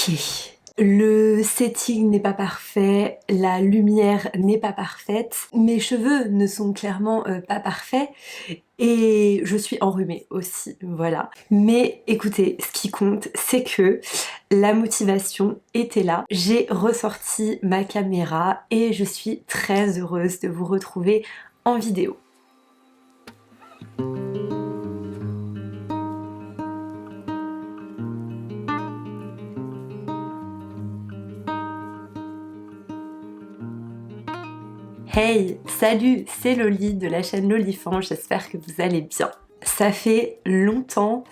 Ok, le setting n'est pas parfait, la lumière n'est pas parfaite, mes cheveux ne sont clairement pas parfaits et je suis enrhumée aussi, voilà. Mais écoutez, ce qui compte, c'est que la motivation était là. J'ai ressorti ma caméra et je suis très heureuse de vous retrouver en vidéo. Hey, salut, c'est Loli de la chaîne Lolifant, j'espère que vous allez bien. Ça fait longtemps,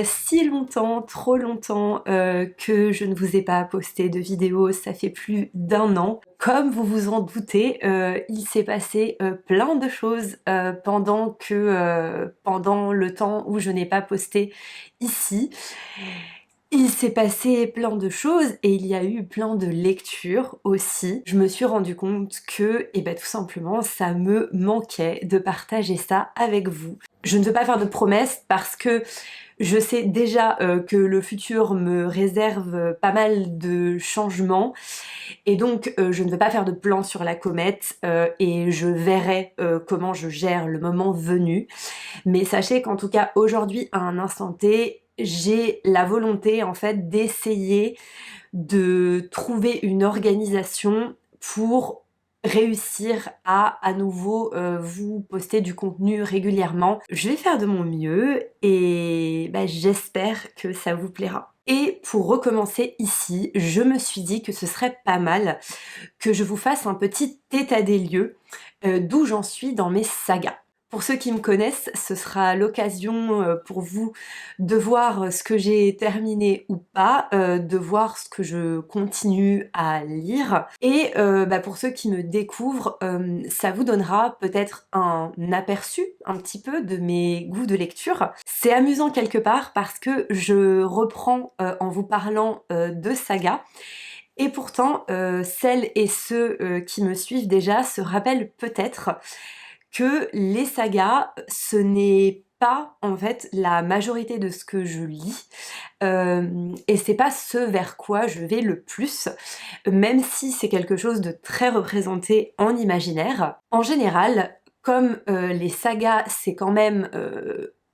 si longtemps, trop longtemps que je ne vous ai pas posté de vidéo, ça fait plus d'1 an. Comme vous vous en doutez, il s'est passé plein de choses pendant le temps où je n'ai pas posté ici. Il s'est passé plein de choses et il y a eu plein de lectures aussi. Je me suis rendu compte que, tout simplement, ça me manquait de partager ça avec vous. Je ne veux pas faire de promesses parce que je sais déjà que le futur me réserve pas mal de changements et donc je ne veux pas faire de plan sur la comète et je verrai comment je gère le moment venu. Mais sachez qu'en tout cas aujourd'hui, à un instant T, j'ai la volonté en fait d'essayer de trouver une organisation pour réussir à nouveau vous poster du contenu régulièrement. Je vais faire de mon mieux et j'espère que ça vous plaira. Et pour recommencer ici, je me suis dit que ce serait pas mal que je vous fasse un petit état des lieux d'où j'en suis dans mes sagas. Pour ceux qui me connaissent, ce sera l'occasion pour vous de voir ce que j'ai terminé ou pas, de voir ce que je continue à lire. Et pour ceux qui me découvrent, ça vous donnera peut-être un aperçu un petit peu de mes goûts de lecture. C'est amusant quelque part parce que je reprends en vous parlant de sagas. Et pourtant, celles et ceux qui me suivent déjà se rappellent peut-être que les sagas, ce n'est pas en fait la majorité de ce que je lis et c'est pas ce vers quoi je vais le plus, même si c'est quelque chose de très représenté en imaginaire. En général, comme les sagas c'est quand même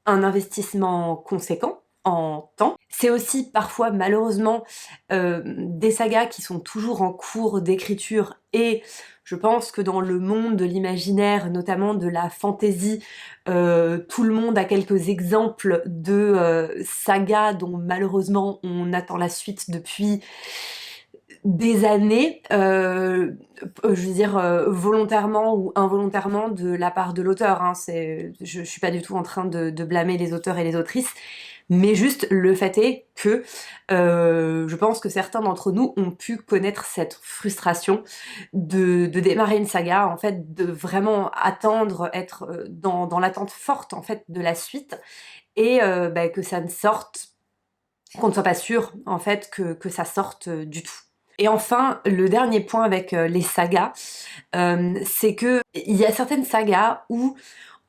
un investissement conséquent en temps, c'est aussi parfois malheureusement des sagas qui sont toujours en cours d'écriture et je pense que dans le monde de l'imaginaire, notamment de la fantasy, tout le monde a quelques exemples de sagas dont malheureusement on attend la suite depuis des années, je veux dire volontairement ou involontairement de la part de l'auteur, hein. Je suis pas du tout en train de blâmer les auteurs et les autrices, mais juste le fait est que je pense que certains d'entre nous ont pu connaître cette frustration de démarrer une saga, en fait, de vraiment attendre, être dans l'attente forte en fait de la suite, et que ça ne sorte, qu'on ne soit pas sûr en fait que ça sorte du tout. Et enfin, le dernier point avec les sagas, c'est que il y a certaines sagas où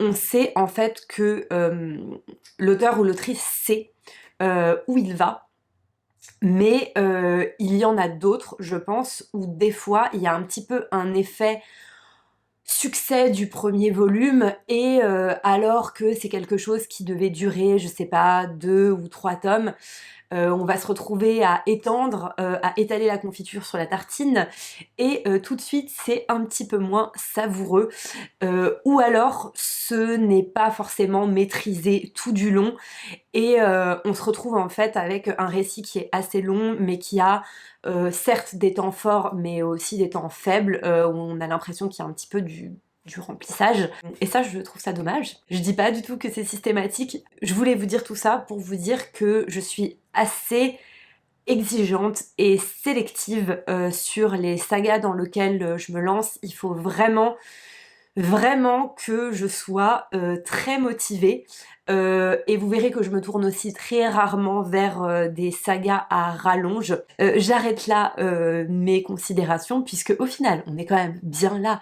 on sait en fait que l'auteur ou l'autrice sait où il va, mais il y en a d'autres, je pense, où des fois il y a un petit peu un effet succès du premier volume et alors que c'est quelque chose qui devait durer, je sais pas, 2 ou 3 tomes, on va se retrouver à étendre, à étaler la confiture sur la tartine et tout de suite c'est un petit peu moins savoureux, ou alors ce n'est pas forcément maîtrisé tout du long et on se retrouve en fait avec un récit qui est assez long mais qui a certes des temps forts mais aussi des temps faibles où on a l'impression qu'il y a un petit peu du remplissage, et ça je trouve ça dommage. Je dis pas du tout que c'est systématique, je voulais vous dire tout ça pour vous dire que je suis assez exigeante et sélective sur les sagas dans lesquelles je me lance. Il faut vraiment que je sois très motivée et vous verrez que je me tourne aussi très rarement vers des sagas à rallonge. J'arrête là mes considérations puisque au final on est quand même bien là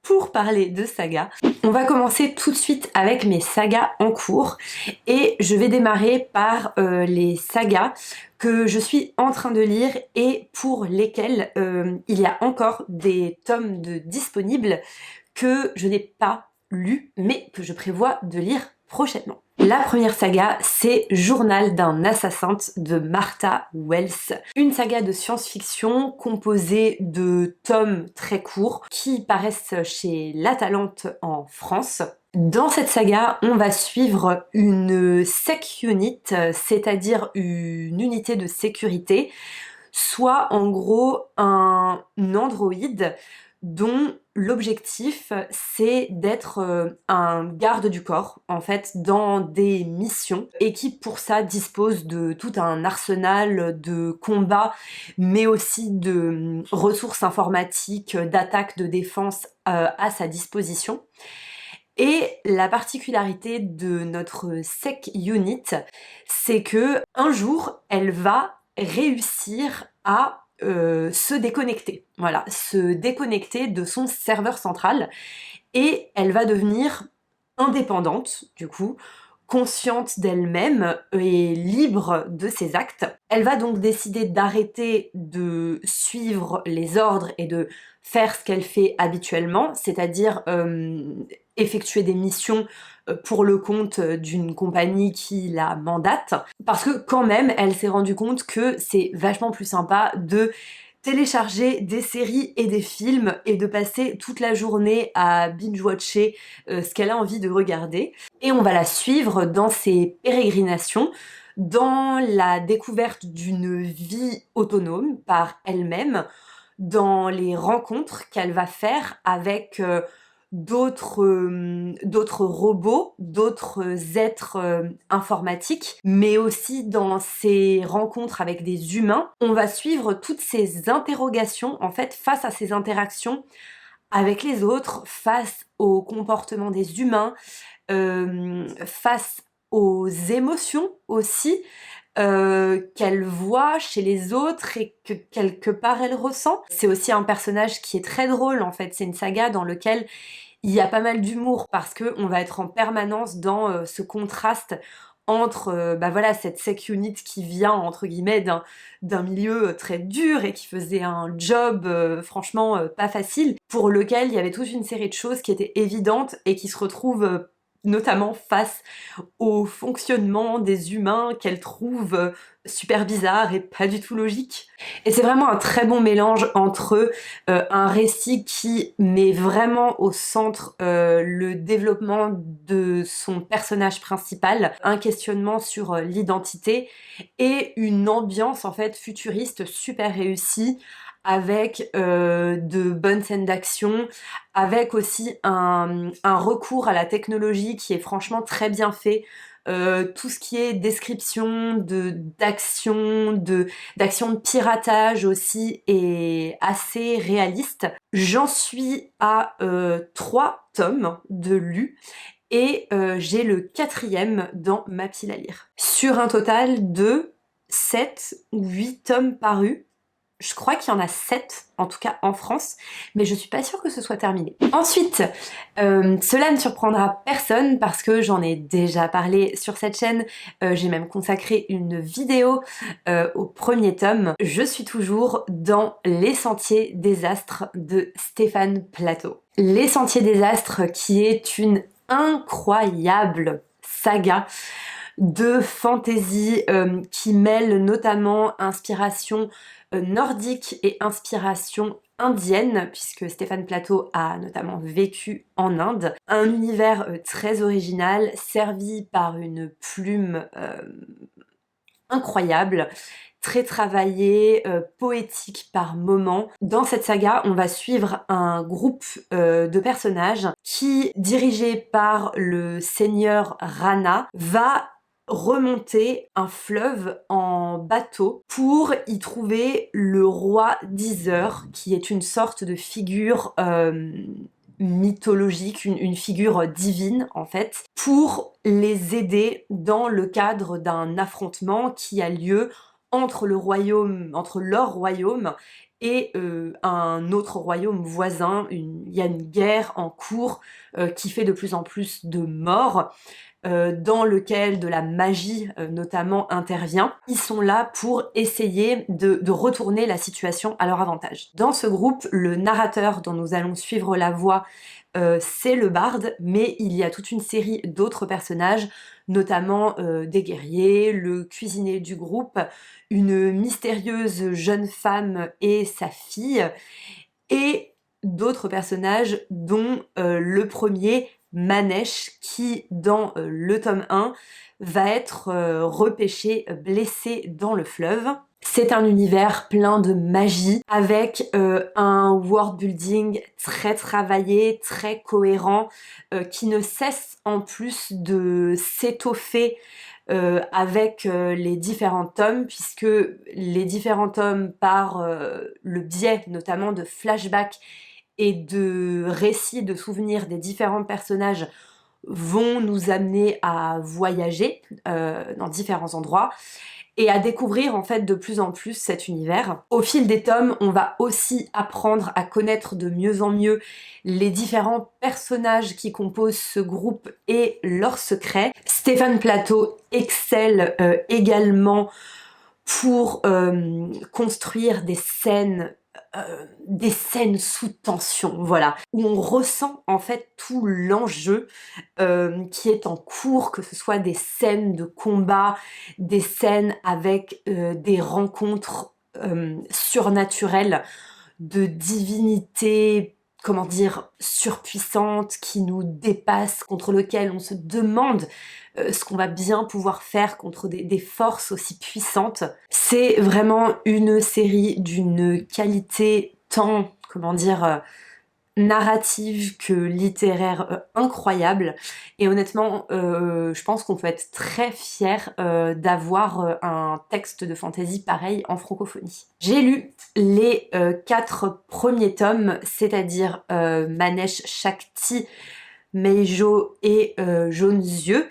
pour parler de sagas. On va commencer tout de suite avec mes sagas en cours et je vais démarrer par les sagas que je suis en train de lire et pour lesquels il y a encore des tomes disponibles que je n'ai pas lus mais que je prévois de lire prochainement. La première saga, c'est Journal d'un assassin de Martha Wells. Une saga de science-fiction composée de tomes très courts qui paraissent chez La Talente en France. Dans cette saga, on va suivre une sec unit, c'est-à-dire une unité de sécurité, soit en gros un androïde dont l'objectif c'est d'être un garde du corps en fait dans des missions et qui pour ça dispose de tout un arsenal de combats mais aussi de ressources informatiques, d'attaque, de défense à sa disposition. Et la particularité de notre sec unit, c'est que un jour elle va réussir à se déconnecter, voilà, se déconnecter de son serveur central et elle va devenir indépendante, du coup, consciente d'elle-même et libre de ses actes. Elle va donc décider d'arrêter de suivre les ordres et de faire ce qu'elle fait habituellement, c'est-à-dire effectuer des missions pour le compte d'une compagnie qui la mandate, parce que quand même elle s'est rendue compte que c'est vachement plus sympa de télécharger des séries et des films et de passer toute la journée à binge-watcher ce qu'elle a envie de regarder. Et on va la suivre dans ses pérégrinations, dans la découverte d'une vie autonome par elle-même, dans les rencontres qu'elle va faire avec d'autres robots, d'autres êtres informatiques, mais aussi dans ces rencontres avec des humains. On va suivre toutes ces interrogations, en fait, face à ces interactions avec les autres, face au comportement des humains, face aux émotions aussi, qu'elle voit chez les autres et que quelque part elle ressent. C'est aussi un personnage qui est très drôle en fait, c'est une saga dans laquelle il y a pas mal d'humour parce qu'on va être en permanence dans ce contraste entre bah voilà, cette sec unit qui vient entre guillemets d'un milieu très dur et qui faisait un job franchement pas facile, pour lequel il y avait toute une série de choses qui étaient évidentes et qui se retrouvent notamment face au fonctionnement des humains qu'elle trouve super bizarre et pas du tout logique. Et c'est vraiment un très bon mélange entre un récit qui met vraiment au centre le développement de son personnage principal, un questionnement sur l'identité et une ambiance en fait futuriste super réussie, avec de bonnes scènes d'action, avec aussi un recours à la technologie qui est franchement très bien fait. Tout ce qui est description d'action de piratage aussi est assez réaliste. J'en suis à 3 tomes de lus et j'ai le 4e dans ma pile à lire. Sur un total de 7 ou 8 tomes parus. Je crois qu'il y en a 7, en tout cas en France, mais je suis pas sûre que ce soit terminé. Ensuite, cela ne surprendra personne parce que j'en ai déjà parlé sur cette chaîne, j'ai même consacré une vidéo au premier tome. Je suis toujours dans Les Sentiers des Astres de Stéphane Plateau. Les Sentiers des Astres qui est une incroyable saga de fantasy qui mêle notamment inspiration nordique et inspiration indienne, puisque Stéphane Plateau a notamment vécu en Inde. Un univers très original, servi par une plume incroyable, très travaillé, poétique par moments. Dans cette saga, on va suivre un groupe de personnages qui, dirigé par le seigneur Rana, va remonter un fleuve en bateau pour y trouver le roi d'Iseur, qui est une sorte de figure mythologique, une figure divine en fait, pour les aider dans le cadre d'un affrontement qui a lieu entre leur royaume et un autre royaume voisin. Il y a une guerre en cours qui fait de plus en plus de morts, dans lequel de la magie notamment intervient. Ils sont là pour essayer de retourner la situation à leur avantage. Dans ce groupe, le narrateur dont nous allons suivre la voix, c'est le barde, mais il y a toute une série d'autres personnages, notamment des guerriers, le cuisinier du groupe, une mystérieuse jeune femme et sa fille, et d'autres personnages dont le premier, Manesh, qui dans le tome 1 va être repêché, blessé dans le fleuve. C'est un univers plein de magie, avec un world building très travaillé, très cohérent, qui ne cesse en plus de s'étoffer avec les différents tomes, puisque les différents tomes, par le biais notamment de flashbacks et de récits, de souvenirs des différents personnages, vont nous amener à voyager dans différents endroits et à découvrir en fait de plus en plus cet univers. Au fil des tomes, on va aussi apprendre à connaître de mieux en mieux les différents personnages qui composent ce groupe et leurs secrets. Stéphane Plateau excelle également pour construire des scènes sous tension, voilà, où on ressent en fait tout l'enjeu qui est en cours, que ce soit des scènes de combat, des scènes avec des rencontres surnaturelles de divinités, comment dire, surpuissantes, qui nous dépassent, contre lesquelles on se demande ce qu'on va bien pouvoir faire contre des forces aussi puissantes. C'est vraiment une série d'une qualité tant, comment dire, narrative que littéraire incroyable, et honnêtement je pense qu'on peut être très fier d'avoir un texte de fantasy pareil en francophonie. J'ai lu les 4 premiers tomes, c'est-à-dire Manesh, Shakti, Meijo et Jaunes Yeux,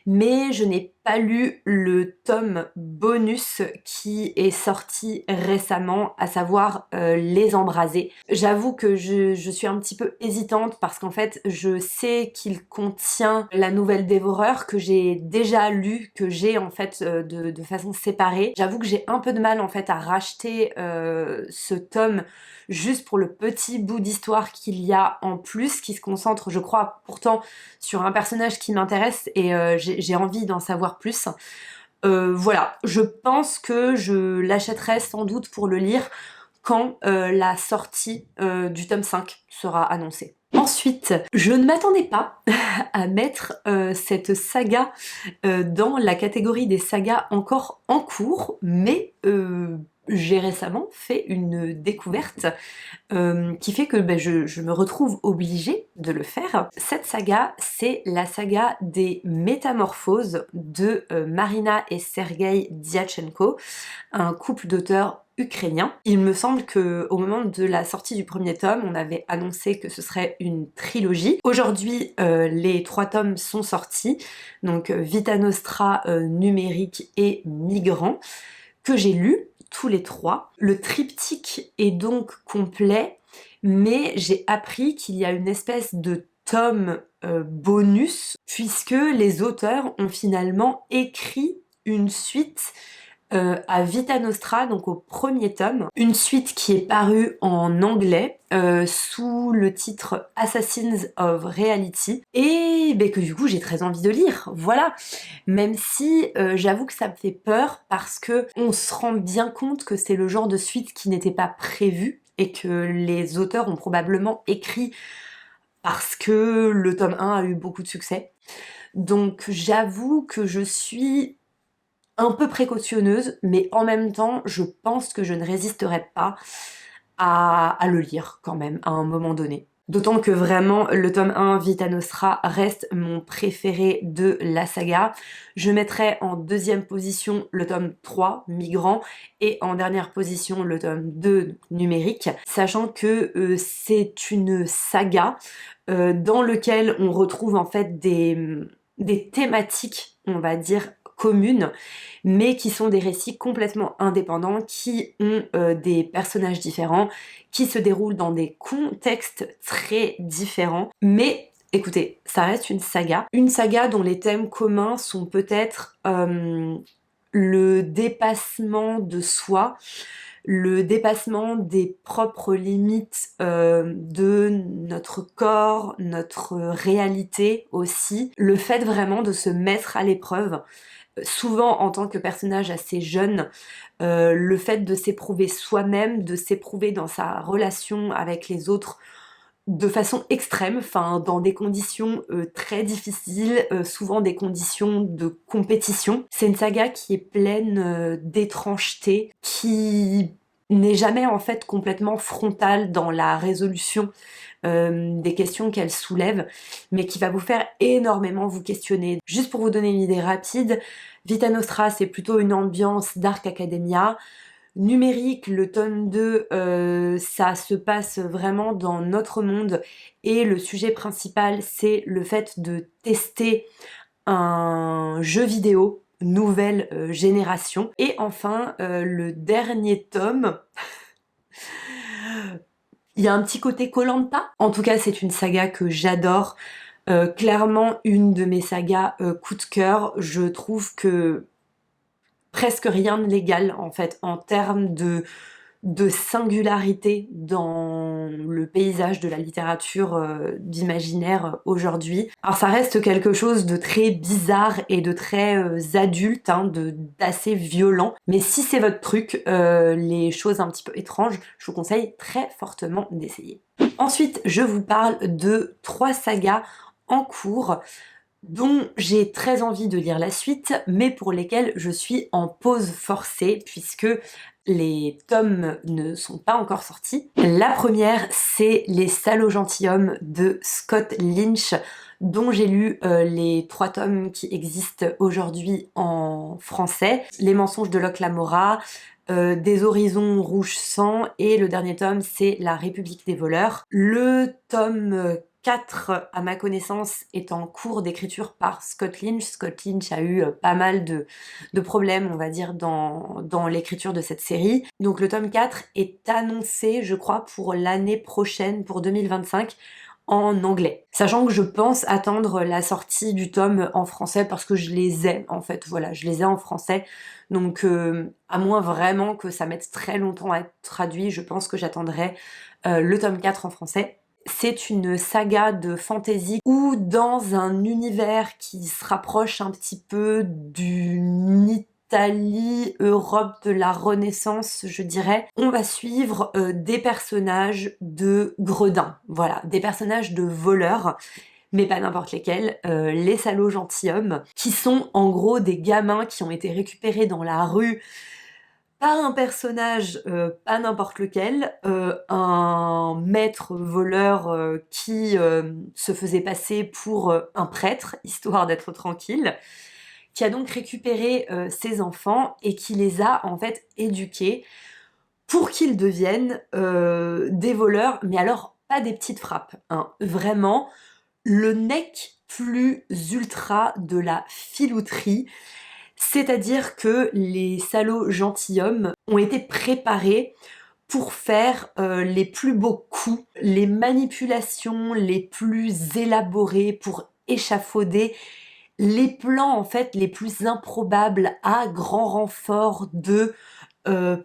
mais je n'ai pas lu le tome bonus qui est sorti récemment, à savoir Les Embrasés. J'avoue que je suis un petit peu hésitante parce qu'en fait je sais qu'il contient la nouvelle Dévoreur que j'ai déjà lu, que j'ai en fait de façon séparée. J'avoue que j'ai un peu de mal en fait à racheter ce tome juste pour le petit bout d'histoire qu'il y a en plus, qui se concentre, je crois, pourtant sur un personnage qui m'intéresse, et j'ai envie d'en savoir plus. Voilà, je pense que je l'achèterai sans doute pour le lire quand la sortie du tome 5 sera annoncée. Ensuite, je ne m'attendais pas à mettre cette saga dans la catégorie des sagas encore en cours, mais j'ai récemment fait une découverte qui fait que je me retrouve obligée de le faire. Cette saga, c'est la saga des Métamorphoses de Marina et Sergei Diatchenko, un couple d'auteurs ukrainiens. Il me semble que au moment de la sortie du premier tome, on avait annoncé que ce serait une trilogie. Aujourd'hui, les 3 tomes sont sortis, donc Vita Nostra, Numérique et Migrant, que j'ai lu tous les 3. Le triptyque est donc complet, mais j'ai appris qu'il y a une espèce de tome bonus, puisque les auteurs ont finalement écrit une suite à Vita Nostra, donc au premier tome, une suite qui est parue en anglais sous le titre Assassins of Reality, et que du coup j'ai très envie de lire, voilà. Même si j'avoue que ça me fait peur, parce que on se rend bien compte que c'est le genre de suite qui n'était pas prévu, et que les auteurs ont probablement écrit parce que le tome 1 a eu beaucoup de succès. Donc j'avoue que je suis un peu précautionneuse, mais en même temps, je pense que je ne résisterai pas à le lire quand même, à un moment donné. D'autant que vraiment, le tome 1, Vita Nostra, reste mon préféré de la saga. Je mettrai en deuxième position le tome 3, Migrant, et en dernière position le tome 2, Numérique, sachant que c'est une saga dans laquelle on retrouve en fait des thématiques, on va dire, communes, mais qui sont des récits complètement indépendants, qui ont des personnages différents, qui se déroulent dans des contextes très différents, mais écoutez, ça reste une saga dont les thèmes communs sont peut-être le dépassement de soi, le dépassement des propres limites de notre corps, notre réalité aussi, le fait vraiment de se mettre à l'épreuve, souvent en tant que personnage assez jeune, le fait de s'éprouver soi-même, de s'éprouver dans sa relation avec les autres de façon extrême, enfin dans des conditions très difficiles, souvent des conditions de compétition. C'est une saga qui est pleine d'étrangeté, qui n'est jamais en fait complètement frontale dans la résolution des questions qu'elle soulève, mais qui va vous faire énormément vous questionner. Juste pour vous donner une idée rapide, Vita Nostra c'est plutôt une ambiance Dark Academia. Numérique, le tome 2, ça se passe vraiment dans notre monde et le sujet principal c'est le fait de tester un jeu vidéo nouvelle génération. Et enfin, le dernier tome, il y a un petit côté Koh-Lanta. En tout cas, c'est une saga que j'adore. Clairement, une de mes sagas coup de cœur. Je trouve que presque rien de légal en fait en termes de singularité dans le paysage de la littérature d'imaginaire aujourd'hui. Alors ça reste quelque chose de très bizarre et de très adulte, hein, d'assez violent, mais si c'est votre truc, les choses un petit peu étranges, je vous conseille très fortement d'essayer. Ensuite, je vous parle de 3 sagas en cours dont j'ai très envie de lire la suite, mais pour lesquels je suis en pause forcée, puisque les tomes ne sont pas encore sortis. La première, c'est Les Salauds Gentilshommes de Scott Lynch, dont j'ai lu les 3 tomes qui existent aujourd'hui en français. Les Mensonges de Locke Lamora, Des Horizons Rouge Sang, et le dernier tome, c'est La République des voleurs. Le tome 4, à ma connaissance, est en cours d'écriture par Scott Lynch. Scott Lynch a eu pas mal de problèmes, on va dire, dans l'écriture de cette série. Donc le tome 4 est annoncé, je crois, pour l'année prochaine, pour 2025, en anglais. Sachant que je pense attendre la sortie du tome en français parce que je les ai, en fait, voilà, je les ai en français. Donc à moins vraiment que ça mette très longtemps à être traduit, je pense que j'attendrai le tome 4 en français. C'est une saga de fantasy où dans un univers qui se rapproche un petit peu d'une Italie, Europe de la Renaissance, je dirais, on va suivre des personnages de gredins, voilà, des personnages de voleurs, mais pas n'importe lesquels, les salauds gentilshommes, qui sont en gros des gamins qui ont été récupérés dans la rue par un personnage, pas n'importe lequel, un maître voleur qui se faisait passer pour un prêtre, histoire d'être tranquille, qui a donc récupéré ses enfants et qui les a en fait éduqués pour qu'ils deviennent des voleurs, mais alors pas des petites frappes, hein, vraiment le nec plus ultra de la filouterie. C'est-à-dire que les salauds gentilshommes ont été préparés pour faire les plus beaux coups, les manipulations les plus élaborées pour échafauder les plans en fait les plus improbables à grand renfort de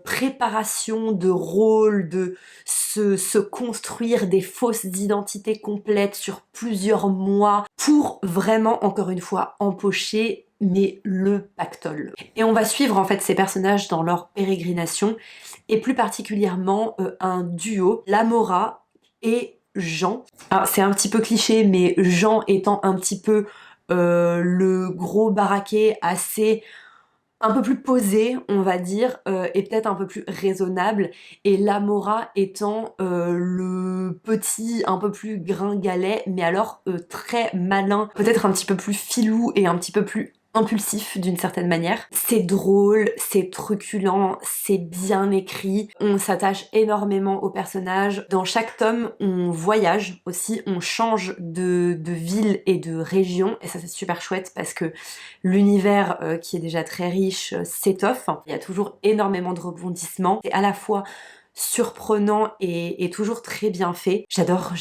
préparation de rôle, de se construire des fausses identités complètes sur plusieurs mois pour vraiment, encore une fois, empocher mais le pactole. Et on va suivre en fait ces personnages dans leur pérégrination et plus particulièrement un duo, Lamora et Jean. Alors c'est un petit peu cliché, mais Jean étant un petit peu le gros baraquet assez un peu plus posé, on va dire, et peut-être un peu plus raisonnable, et Lamora étant le petit, un peu plus gringalet, mais alors très malin, peut-être un petit peu plus filou et un petit peu plus impulsif d'une certaine manière. C'est drôle, c'est truculent, c'est bien écrit, on s'attache énormément aux personnages. Dans chaque tome, on voyage aussi, on change de ville et de région, et ça c'est super chouette parce que l'univers qui est déjà très riche s'étoffe. Il y a toujours énormément de rebondissements, c'est à la fois surprenant et toujours très bien fait. J'adore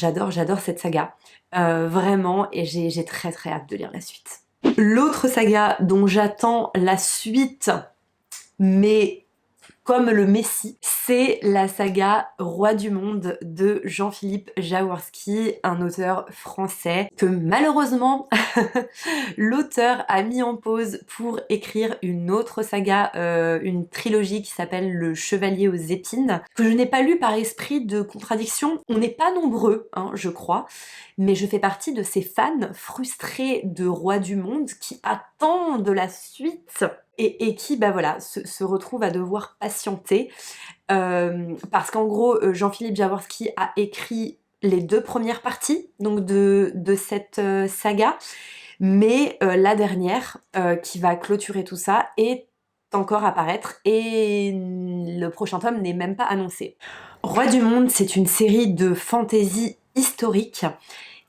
cette saga, vraiment, et j'ai très hâte de lire la suite. L'autre saga dont j'attends la suite, mais comme le Messie, c'est la saga Roi du Monde de Jean-Philippe Jaworski, un auteur français que malheureusement l'auteur a mis en pause pour écrire une autre saga, une trilogie qui s'appelle Le Chevalier aux épines, que je n'ai pas lu par esprit de contradiction. On n'est pas nombreux, hein, je crois, mais je fais partie de ces fans frustrés de Roi du Monde qui attendent la suite et qui, bah voilà, se retrouvent à devoir patienter. Parce qu'en gros, Jean-Philippe Jaworski a écrit les 2 premières parties donc de cette saga, mais la dernière, qui va clôturer tout ça, est encore à paraître et le prochain tome n'est même pas annoncé. Roi du Monde, c'est une série de fantasy historique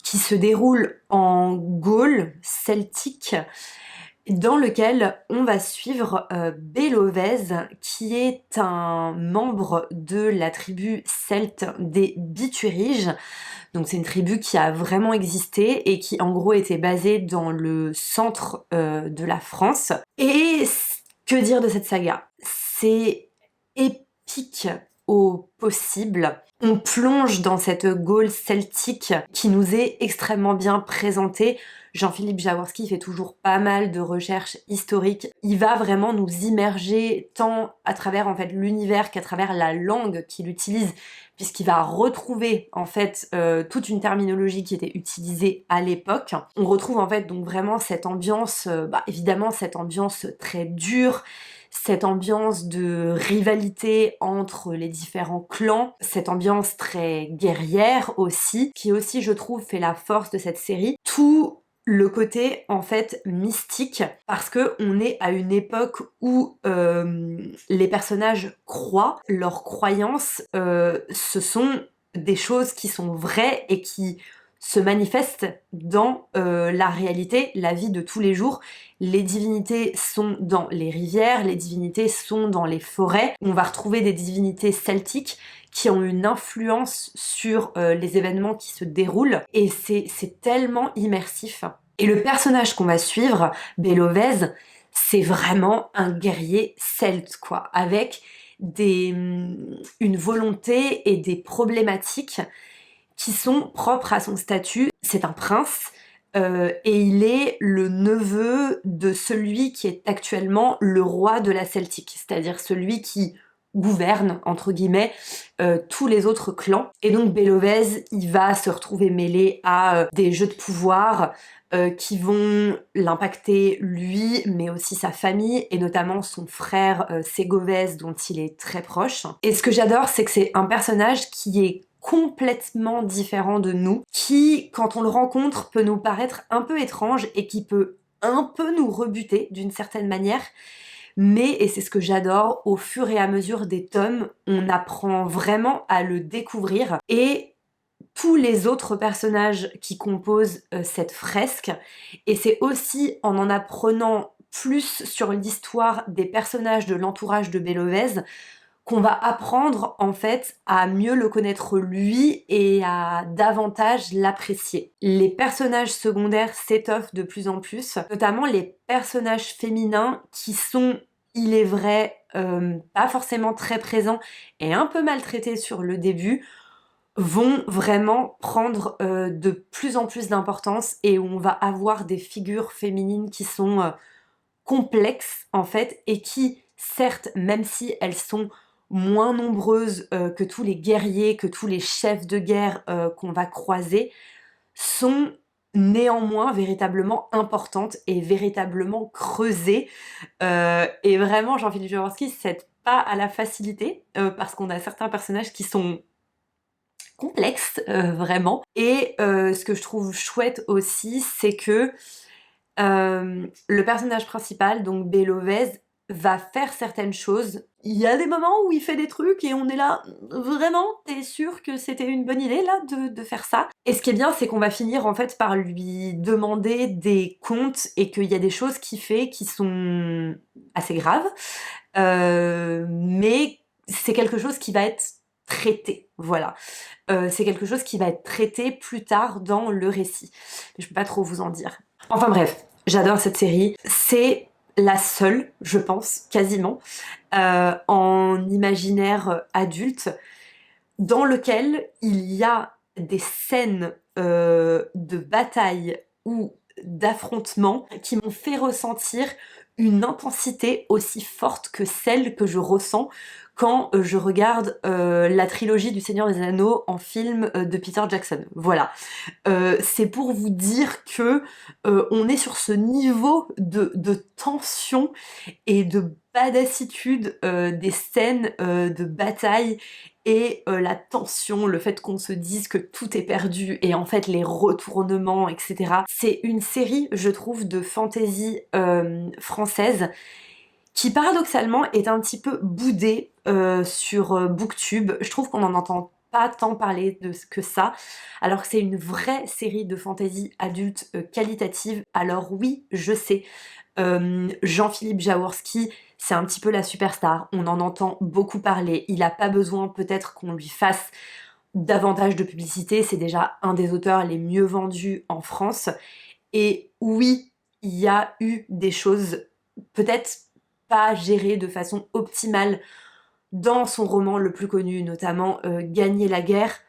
qui se déroule en Gaule celtique, dans lequel on va suivre Bélovèze, qui est un membre de la tribu celte des Bituriges. Donc c'est une tribu qui a vraiment existé et qui en gros était basée dans le centre de la France. Et que dire de cette saga? C'est épique au possible. On plonge dans cette Gaule celtique qui nous est extrêmement bien présentée. Jean-Philippe Jaworski fait toujours pas mal de recherches historiques. Il va vraiment nous immerger tant à travers en fait l'univers qu'à travers la langue qu'il utilise, puisqu'il va retrouver en fait toute une terminologie qui était utilisée à l'époque. On retrouve en fait donc vraiment cette ambiance, évidemment cette ambiance très dure, cette ambiance de rivalité entre les différents clans, cette ambiance très guerrière aussi, qui aussi je trouve fait la force de cette série. Tout le côté en fait mystique, parce que on est à une époque où les personnages croient, leurs croyances, ce sont des choses qui sont vraies et qui se manifestent dans la réalité, la vie de tous les jours. Les divinités sont dans les rivières, les divinités sont dans les forêts. On va retrouver des divinités celtiques qui ont une influence sur les événements qui se déroulent, et c'est tellement immersif. Et le personnage qu'on va suivre, Bélovèze, c'est vraiment un guerrier celte, quoi, avec une volonté et des problématiques qui sont propres à son statut. C'est un prince, et il est le neveu de celui qui est actuellement le roi de la Celtique, c'est-à-dire celui qui gouverne, entre guillemets, tous les autres clans. Et donc Bélovèze, il va se retrouver mêlé à des jeux de pouvoir qui vont l'impacter lui, mais aussi sa famille, et notamment son frère Ségovèze, dont il est très proche. Et ce que j'adore, c'est que c'est un personnage qui est complètement différent de nous, qui, quand on le rencontre, peut nous paraître un peu étrange et qui peut un peu nous rebuter d'une certaine manière. Mais, et c'est ce que j'adore, au fur et à mesure des tomes, on apprend vraiment à le découvrir, et tous les autres personnages qui composent cette fresque, et c'est aussi en apprenant plus sur l'histoire des personnages de l'entourage de Bélovèze qu'on va apprendre en fait à mieux le connaître lui et à davantage l'apprécier. Les personnages secondaires s'étoffent de plus en plus, notamment les personnages féminins qui sont, il est vrai, pas forcément très présents et un peu maltraités sur le début, vont vraiment prendre de plus en plus d'importance, et où on va avoir des figures féminines qui sont complexes en fait, et qui, certes, même si elles sont moins nombreuses que tous les guerriers, que tous les chefs de guerre qu'on va croiser, sont néanmoins véritablement importantes et véritablement creusées. Et vraiment, Jean-Philippe Jaworski s'aide pas à la facilité, parce qu'on a certains personnages qui sont complexes, vraiment. Et ce que je trouve chouette aussi, c'est que Le personnage principal, donc Belovez, va faire certaines choses. Il y a des moments où il fait des trucs et on est là, vraiment, t'es sûr que c'était une bonne idée là de faire ça? Et ce qui est bien, c'est qu'on va finir en fait par lui demander des comptes et qu'il y a des choses qu'il fait qui sont assez graves, mais c'est quelque chose qui va être traité, voilà. C'est quelque chose qui va être traité plus tard dans le récit. Mais je peux pas trop vous en dire. Enfin bref, j'adore cette série. C'est la seule, je pense, quasiment, en imaginaire adulte, dans lequel il y a des scènes de bataille ou d'affrontement qui m'ont fait ressentir une intensité aussi forte que celle que je ressens quand je regarde la trilogie du Seigneur des Anneaux en film de Peter Jackson. Voilà. C'est pour vous dire que on est sur ce niveau de tension et de badassitude des scènes de bataille et la tension, le fait qu'on se dise que tout est perdu et en fait les retournements, etc. C'est une série, je trouve, de fantasy française qui paradoxalement est un petit peu boudée sur Booktube. Je trouve qu'on en entend pas tant parler que ça, alors que c'est une vraie série de fantasy adulte qualitative. Alors oui, je sais, Jean-Philippe Jaworski, c'est un petit peu la superstar, on en entend beaucoup parler, il a pas besoin peut-être qu'on lui fasse davantage de publicité, c'est déjà un des auteurs les mieux vendus en France, et oui, il y a eu des choses peut-être pas gérées de façon optimale dans son roman le plus connu, notamment Gagner la guerre,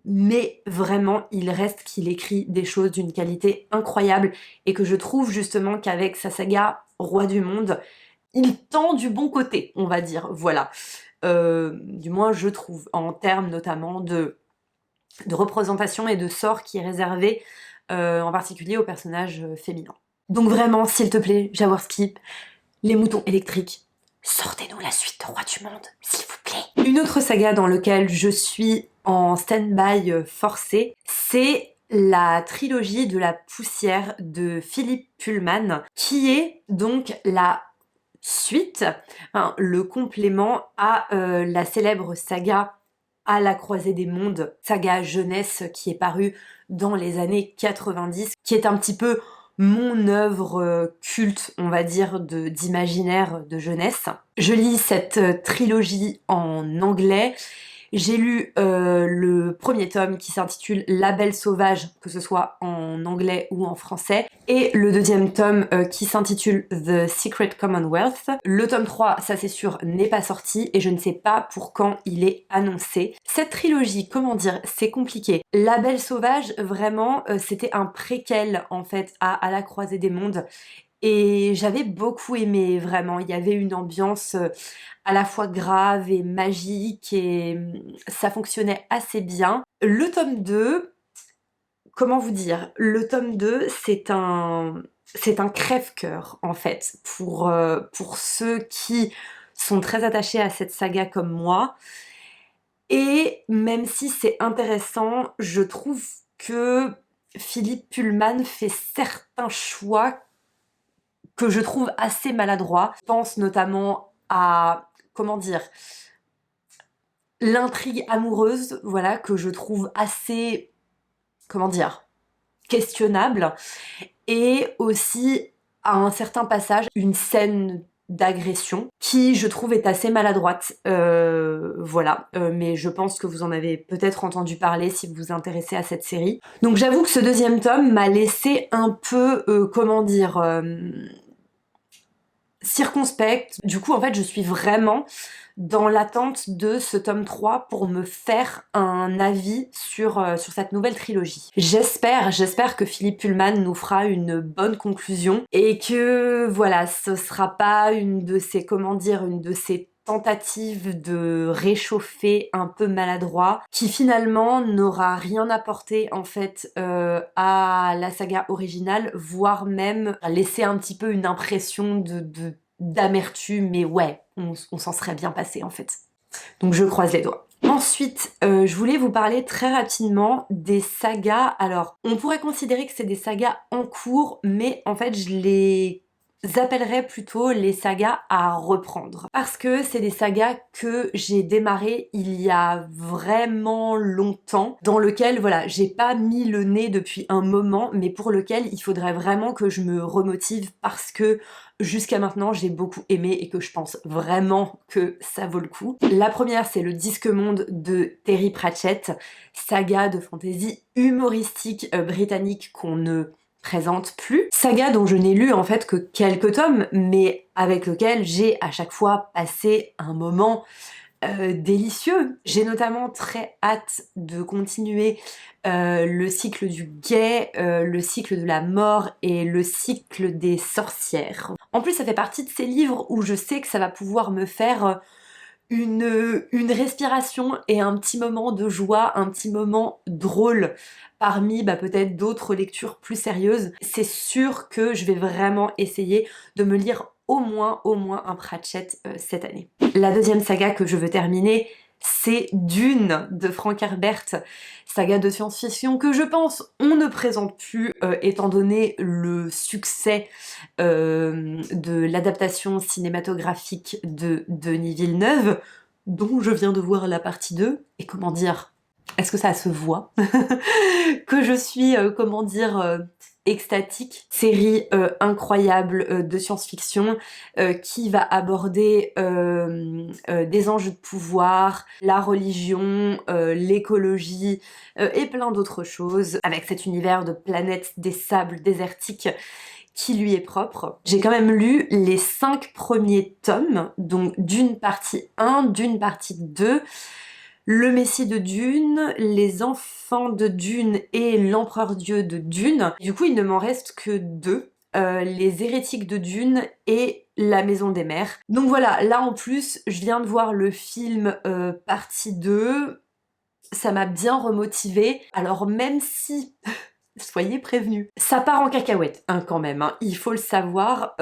mais vraiment il reste qu'il écrit des choses d'une qualité incroyable et que je trouve justement qu'avec sa saga Roi du Monde, il tend du bon côté, on va dire, voilà. Du moins je trouve, en termes notamment de représentation et de sort qui est réservé en particulier aux personnages féminins. Donc vraiment, s'il te plaît, Jaworski, les moutons électriques, sortez-nous la suite de Roi du Monde, s'il vous plaît. Une autre saga dans laquelle je suis en stand-by forcé, c'est la trilogie de la poussière de Philippe Pullman, qui est donc la suite, enfin, le complément à la célèbre saga À la croisée des mondes, saga jeunesse qui est parue dans les années 90, qui est un petit peu mon œuvre culte, on va dire, d'imaginaire de jeunesse. Je lis cette trilogie en anglais. J'ai lu le premier tome qui s'intitule La Belle Sauvage, que ce soit en anglais ou en français, et le deuxième tome qui s'intitule The Secret Commonwealth. Le tome 3, ça c'est sûr, n'est pas sorti et je ne sais pas pour quand il est annoncé. Cette trilogie, comment dire, c'est compliqué. La Belle Sauvage, vraiment, c'était un préquel en fait à la croisée des mondes. Et j'avais beaucoup aimé, vraiment. Il y avait une ambiance à la fois grave et magique et ça fonctionnait assez bien. Le tome 2, comment vous dire? Le tome 2, c'est un crève-cœur, en fait, pour ceux qui sont très attachés à cette saga comme moi. Et même si c'est intéressant, je trouve que Philippe Pullman fait certains choix que je trouve assez maladroit. Je pense notamment à, comment dire, l'intrigue amoureuse, voilà, que je trouve assez, comment dire, questionnable. Et aussi, à un certain passage, une scène d'agression qui, je trouve, est assez maladroite. Voilà, mais je pense que vous en avez peut-être entendu parler si vous vous intéressez à cette série. Donc j'avoue que ce deuxième tome m'a laissé un peu, comment dire... circonspecte. Du coup, en fait, je suis vraiment dans l'attente de ce tome 3 pour me faire un avis sur cette nouvelle trilogie. J'espère que Philippe Pullman nous fera une bonne conclusion et que, voilà, ce sera pas une de ces, comment dire, une de ces tentative de réchauffer un peu maladroit qui finalement n'aura rien apporté en fait à la saga originale, voire même laisser un petit peu une impression d'amertume, mais ouais, on s'en serait bien passé en fait. Donc je croise les doigts. Ensuite, je voulais vous parler très rapidement des sagas. Alors, on pourrait considérer que c'est des sagas en cours, mais en fait, je les appellerais plutôt les sagas à reprendre. Parce que c'est des sagas que j'ai démarré il y a vraiment longtemps, dans lequel, voilà, j'ai pas mis le nez depuis un moment, mais pour lequel il faudrait vraiment que je me remotive parce que jusqu'à maintenant j'ai beaucoup aimé et que je pense vraiment que ça vaut le coup. La première, c'est le Disque Monde de Terry Pratchett, saga de fantasy humoristique britannique qu'on ne présente plus. Saga dont je n'ai lu en fait que quelques tomes, mais avec lequel j'ai à chaque fois passé un moment délicieux. J'ai notamment très hâte de continuer le cycle du guet, le cycle de la mort et le cycle des sorcières. En plus, ça fait partie de ces livres où je sais que ça va pouvoir me faire une respiration et un petit moment de joie, un petit moment drôle parmi peut-être d'autres lectures plus sérieuses. C'est sûr que je vais vraiment essayer de me lire au moins un Pratchett cette année. La deuxième saga que je veux terminer, c'est Dune de Frank Herbert, saga de science-fiction que je pense on ne présente plus étant donné le succès de l'adaptation cinématographique de Denis Villeneuve, dont je viens de voir la partie 2, et comment dire, est-ce que ça se voit que je suis, extatique. Série incroyable de science-fiction qui va aborder des enjeux de pouvoir, la religion, l'écologie et plein d'autres choses, avec cet univers de planète des sables désertiques qui lui est propre. J'ai quand même lu les 5 premiers tomes, donc d'une partie 1, d'une partie 2, Le Messie de Dune, Les Enfants de Dune et L'Empereur Dieu de Dune. Du coup, il ne m'en reste que 2. Les Hérétiques de Dune et La Maison des Mers. Donc voilà, là en plus, je viens de voir le film partie 2. Ça m'a bien remotivée. Alors même si... Soyez prévenus. Ça part en cacahuète, quand même, hein. Il faut le savoir.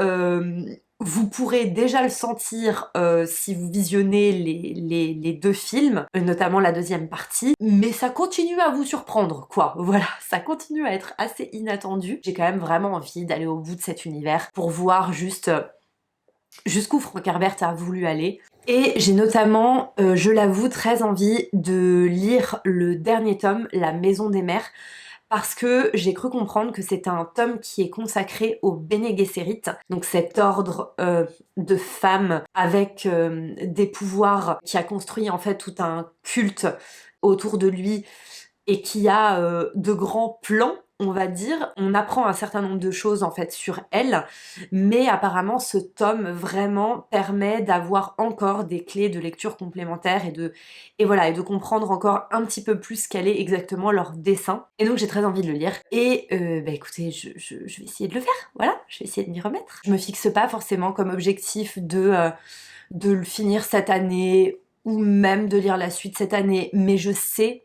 Vous pourrez déjà le sentir si vous visionnez les 2 films, notamment la deuxième partie, mais ça continue à vous surprendre, quoi. Voilà, ça continue à être assez inattendu. J'ai quand même vraiment envie d'aller au bout de cet univers pour voir juste jusqu'où Frank Herbert a voulu aller. Et j'ai notamment, je l'avoue, très envie de lire le dernier tome, La Maison des Mers, parce que j'ai cru comprendre que c'est un tome qui est consacré au Bene Gesserit, donc cet ordre de femmes avec des pouvoirs, qui a construit en fait tout un culte autour de lui et qui a de grands plans, on va dire. On apprend un certain nombre de choses en fait sur elle, mais apparemment ce tome vraiment permet d'avoir encore des clés de lecture complémentaires et de comprendre encore un petit peu plus quel est exactement leur dessin. Et donc j'ai très envie de le lire. Et écoutez, je vais essayer de le faire, voilà, je vais essayer de m'y remettre. Je me fixe pas forcément comme objectif de le finir cette année ou même de lire la suite cette année, mais je sais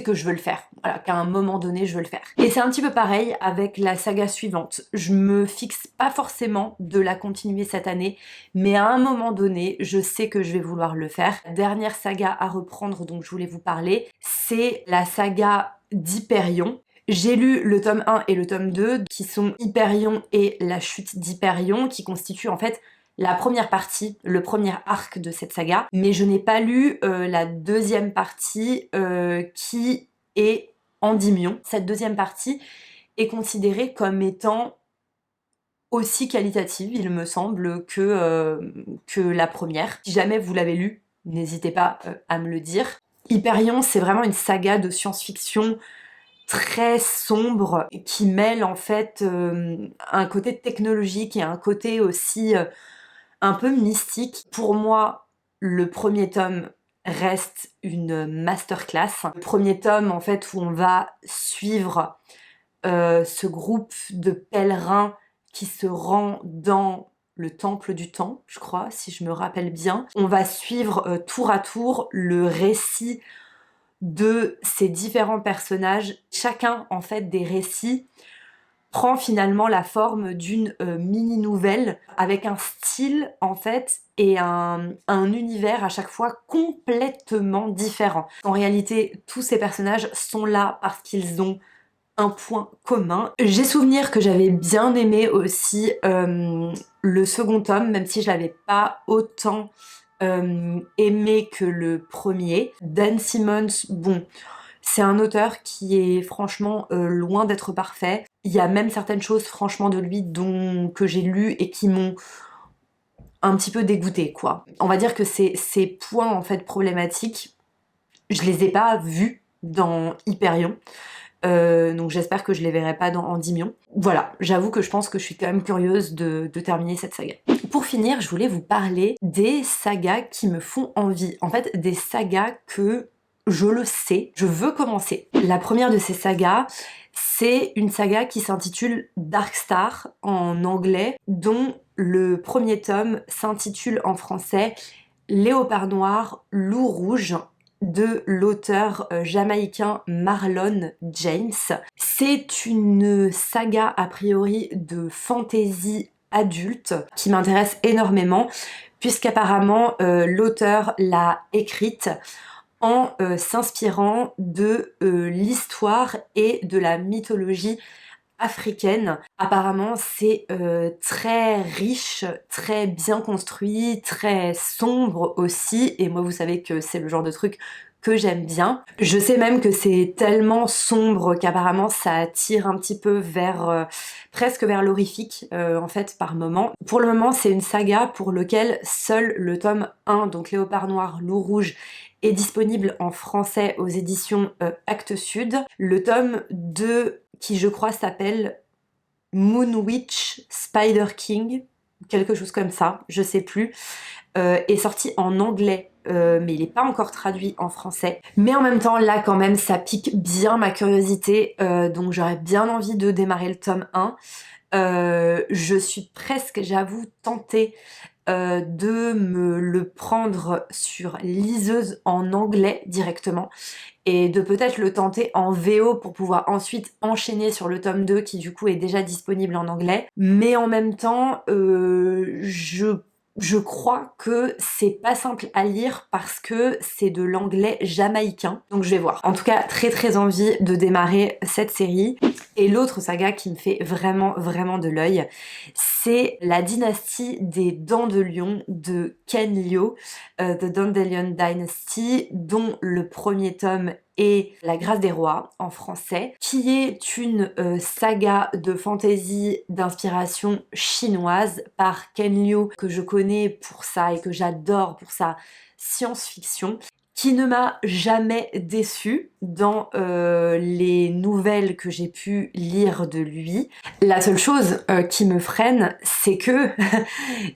que je veux le faire, voilà, qu'à un moment donné je veux le faire. Et c'est un petit peu pareil avec la saga suivante. Je me fixe pas forcément de la continuer cette année, mais à un moment donné, je sais que je vais vouloir le faire. La dernière saga à reprendre dont je voulais vous parler, c'est la saga d'Hyperion. J'ai lu le tome 1 et le tome 2, qui sont Hyperion et la chute d'Hyperion, qui constituent en fait la première partie, le premier arc de cette saga, mais je n'ai pas lu la deuxième partie qui est Endymion. Cette deuxième partie est considérée comme étant aussi qualitative, il me semble, que la première. Si jamais vous l'avez lu, n'hésitez pas à me le dire. Hyperion, c'est vraiment une saga de science-fiction très sombre qui mêle en fait un côté technologique et un côté aussi un peu mystique. Pour moi, le premier tome reste une masterclass. Le premier tome, en fait, où on va suivre ce groupe de pèlerins qui se rend dans le temple du temps, je crois, si je me rappelle bien. On va suivre tour à tour le récit de ces différents personnages, chacun en fait des récits prend finalement la forme d'une mini-nouvelle avec un style en fait et un univers à chaque fois complètement différent. En réalité, tous ces personnages sont là parce qu'ils ont un point commun. J'ai souvenir que j'avais bien aimé aussi le second tome, même si je l'avais pas autant aimé que le premier. Dan Simmons, bon, c'est un auteur qui est franchement loin d'être parfait. Il y a même certaines choses franchement de lui que j'ai lues et qui m'ont un petit peu dégoûtée, quoi. On va dire que ces points en fait problématiques, je les ai pas vus dans Hyperion. Donc j'espère que je les verrai pas dans Endymion. Voilà, j'avoue que je pense que je suis quand même curieuse de terminer cette saga. Pour finir, je voulais vous parler des sagas qui me font envie. En fait, des sagas que je le sais, je veux commencer. La première de ces sagas, c'est une saga qui s'intitule Darkstar en anglais, dont le premier tome s'intitule en français Léopard noir, loup rouge, de l'auteur jamaïcain Marlon James. C'est une saga a priori de fantasy adulte qui m'intéresse énormément puisqu'apparemment l'auteur l'a écrite en s'inspirant de l'histoire et de la mythologie africaine. Apparemment c'est très riche, très bien construit, très sombre aussi, et moi vous savez que c'est le genre de truc que j'aime bien. Je sais même que c'est tellement sombre qu'apparemment ça attire un petit peu vers presque vers l'horrifique en fait par moment. Pour le moment c'est une saga pour lequel seul le tome 1, donc Léopard noir, loup rouge, est disponible en français aux éditions Actes Sud. Le tome 2, qui je crois s'appelle Moon Witch Spider King, quelque chose comme ça, je sais plus, est sorti en anglais, mais il n'est pas encore traduit en français. Mais en même temps, là quand même, ça pique bien ma curiosité, donc j'aurais bien envie de démarrer le tome 1. Je suis presque, j'avoue, tentée de me le prendre sur liseuse en anglais directement et de peut-être le tenter en VO pour pouvoir ensuite enchaîner sur le tome 2 qui du coup est déjà disponible en anglais. Mais en même temps, je crois que c'est pas simple à lire parce que c'est de l'anglais jamaïcain. Donc je vais voir. En tout cas, très très envie de démarrer cette série. Et l'autre saga qui me fait vraiment vraiment de l'œil, c'est la dynastie des Dents de Lion de Ken Liu, The Dandelion Dynasty, dont le premier tome est La Grâce des Rois en français, qui est une saga de fantasy d'inspiration chinoise par Ken Liu, que je connais pour ça et que j'adore pour sa science-fiction, qui ne m'a jamais déçue dans les nouvelles que j'ai pu lire de lui. La seule chose qui me freine, c'est que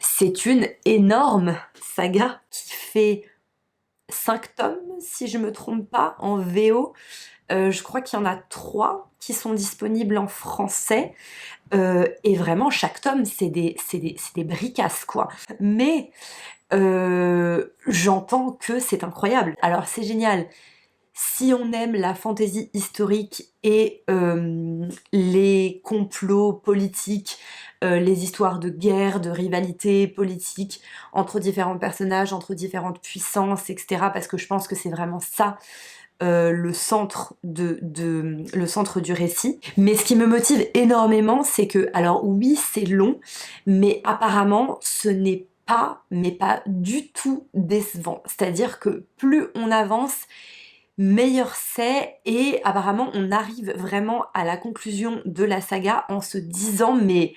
c'est une énorme saga qui fait 5 tomes, si je me trompe pas, en VO. Je crois qu'il y en a 3 qui sont disponibles en français. Et vraiment, chaque tome, c'est des bricasses, quoi. Mais j'entends que c'est incroyable. Alors c'est génial. Si on aime la fantaisie historique et les complots politiques, les histoires de guerre, de rivalité politique entre différents personnages, entre différentes puissances, etc. Parce que je pense que c'est vraiment ça le centre le centre du récit. Mais ce qui me motive énormément, c'est que, alors oui, c'est long, mais apparemment, ce n'est pas, mais pas du tout décevant. C'est-à-dire que plus on avance, meilleur c'est, et apparemment on arrive vraiment à la conclusion de la saga en se disant mais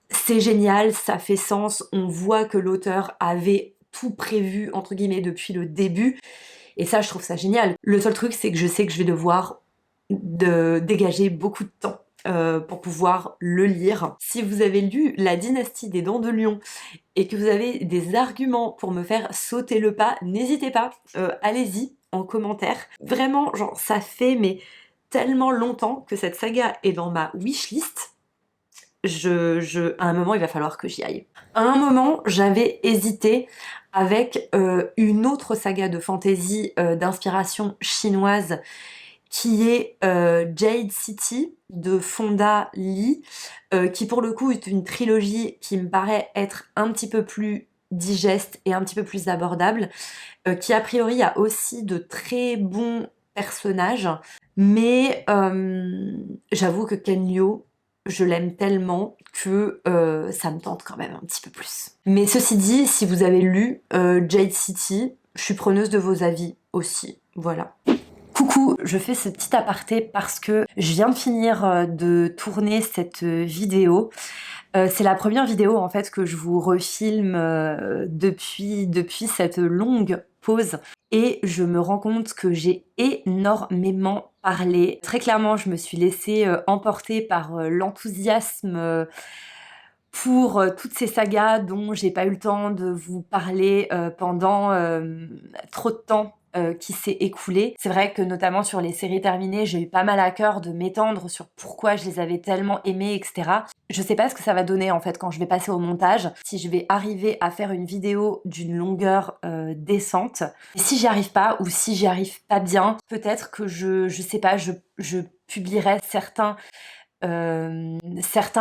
c'est génial, ça fait sens, on voit que l'auteur avait tout prévu entre guillemets depuis le début, et ça je trouve ça génial. Le seul truc c'est que je sais que je vais devoir dégager beaucoup de temps pour pouvoir le lire. Si vous avez lu La Dynastie des Dents de Lion et que vous avez des arguments pour me faire sauter le pas, n'hésitez pas, allez-y en commentaire. Vraiment, genre ça fait mais tellement longtemps que cette saga est dans ma wishlist. À un moment il va falloir que j'y aille. À un moment j'avais hésité avec une autre saga de fantasy d'inspiration chinoise qui est Jade City de Fonda Lee, qui pour le coup est une trilogie qui me paraît être un petit peu plus digeste et un petit peu plus abordable, qui a priori a aussi de très bons personnages, mais j'avoue que Ken Liu, je l'aime tellement que ça me tente quand même un petit peu plus. Mais ceci dit, si vous avez lu Jade City, je suis preneuse de vos avis aussi, voilà. Coucou, je fais ce petit aparté parce que je viens de finir de tourner cette vidéo. C'est la première vidéo en fait que je vous refilme depuis cette longue pause et je me rends compte que j'ai énormément parlé. Très clairement, je me suis laissée emporter par l'enthousiasme pour toutes ces sagas dont j'ai pas eu le temps de vous parler pendant trop de temps qui s'est écoulé. C'est vrai que notamment sur les séries terminées, j'ai eu pas mal à cœur de m'étendre sur pourquoi je les avais tellement aimées, etc. Je sais pas ce que ça va donner en fait quand je vais passer au montage, si je vais arriver à faire une vidéo d'une longueur décente. Et si j'y arrive pas ou si j'y arrive pas bien, peut-être que je sais pas, je publierai certains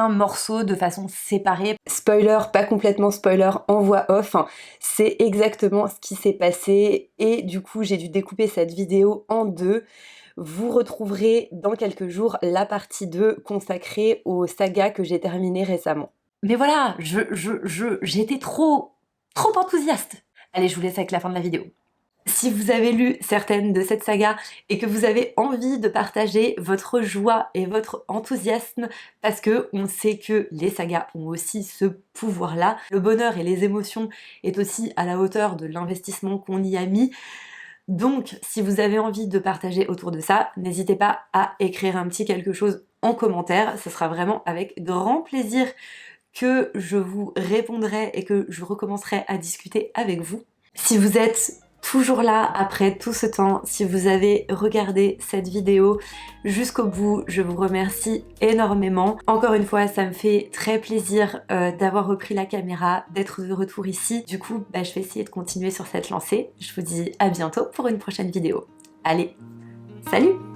morceaux de façon séparée. Spoiler, pas complètement spoiler, en voix off, c'est exactement ce qui s'est passé et du coup j'ai dû découper cette vidéo en deux. Vous retrouverez dans quelques jours la partie 2 consacrée aux sagas que j'ai terminées récemment. Mais voilà, j'étais trop enthousiaste. Allez, je vous laisse avec la fin de la vidéo. Si vous avez lu certaines de cette saga et que vous avez envie de partager votre joie et votre enthousiasme, parce que on sait que les sagas ont aussi ce pouvoir-là, le bonheur et les émotions est aussi à la hauteur de l'investissement qu'on y a mis. Donc, si vous avez envie de partager autour de ça, n'hésitez pas à écrire un petit quelque chose en commentaire, ce sera vraiment avec grand plaisir que je vous répondrai et que je recommencerai à discuter avec vous. Si vous êtes toujours là après tout ce temps, si vous avez regardé cette vidéo jusqu'au bout, je vous remercie énormément. Encore une fois, ça me fait très plaisir d'avoir repris la caméra, d'être de retour ici. Du coup, je vais essayer de continuer sur cette lancée. Je vous dis à bientôt pour une prochaine vidéo. Allez, salut!